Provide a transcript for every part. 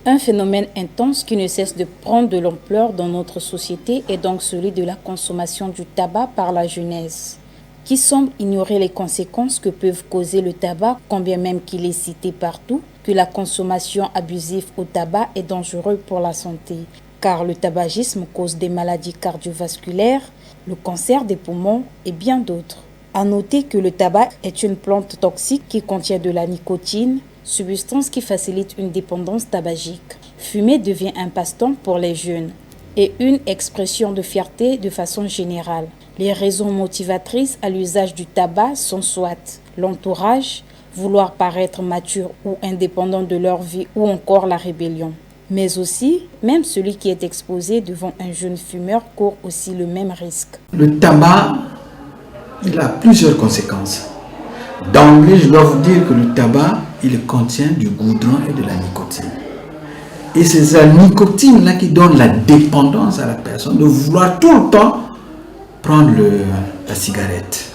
Un phénomène intense qui ne cesse de prendre de l'ampleur dans notre société est donc celui de la consommation du tabac par la jeunesse, qui semble ignorer les conséquences que peuvent causer le tabac, quand bien même qu'il est cité partout, que la consommation abusive au tabac est dangereuse pour la santé, car le tabagisme cause des maladies cardiovasculaires, le cancer des poumons et bien d'autres. À noter que le tabac est une plante toxique qui contient de la nicotine, substance qui facilite une dépendance tabagique. Fumer devient un passe-temps pour les jeunes et une expression de fierté de façon générale. Les raisons motivatrices à l'usage du tabac sont soit l'entourage, vouloir paraître mature ou indépendant de leur vie, ou encore la rébellion. Mais aussi, même celui qui est exposé devant un jeune fumeur court aussi le même risque. Le tabac, il a plusieurs conséquences. D'emblée, je dois vous dire que le tabac, il contient du goudron et de la nicotine. Et c'est cette nicotine-là qui donne la dépendance à la personne de vouloir tout le temps prendre la cigarette.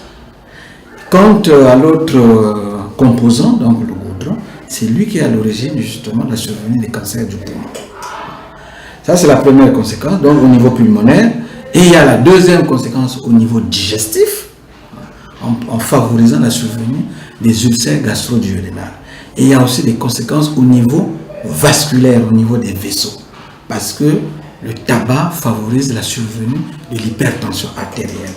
Quant à l'autre composant, donc le goudron, c'est lui qui est à l'origine justement de la survenue des cancers du poumon. Ça, c'est la première conséquence, donc au niveau pulmonaire. Et il y a la deuxième conséquence au niveau digestif, en favorisant la survenue des ulcères gastro-duodénales. Et il y a aussi des conséquences au niveau vasculaire, au niveau des vaisseaux, parce que le tabac favorise la survenue de l'hypertension artérielle.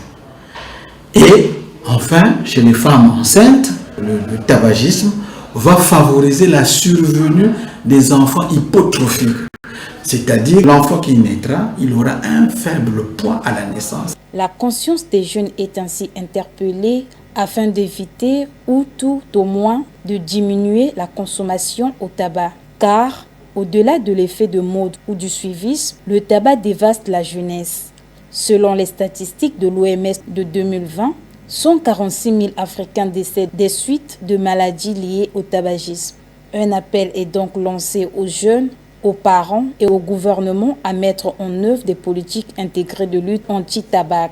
Et enfin, chez les femmes enceintes, le tabagisme va favoriser la survenue des enfants hypotrophiques. C'est-à-dire l'enfant qui naîtra, il aura un faible poids à la naissance. La conscience des jeunes est ainsi interpellée afin d'éviter ou tout au moins de diminuer la consommation au tabac. Car, au-delà de l'effet de mode ou du suivisme, le tabac dévaste la jeunesse. Selon les statistiques de l'OMS de 2020, 146 000 Africains décèdent des suites de maladies liées au tabagisme. Un appel est donc lancé aux jeunes, aux parents et au gouvernement à mettre en œuvre des politiques intégrées de lutte anti-tabac.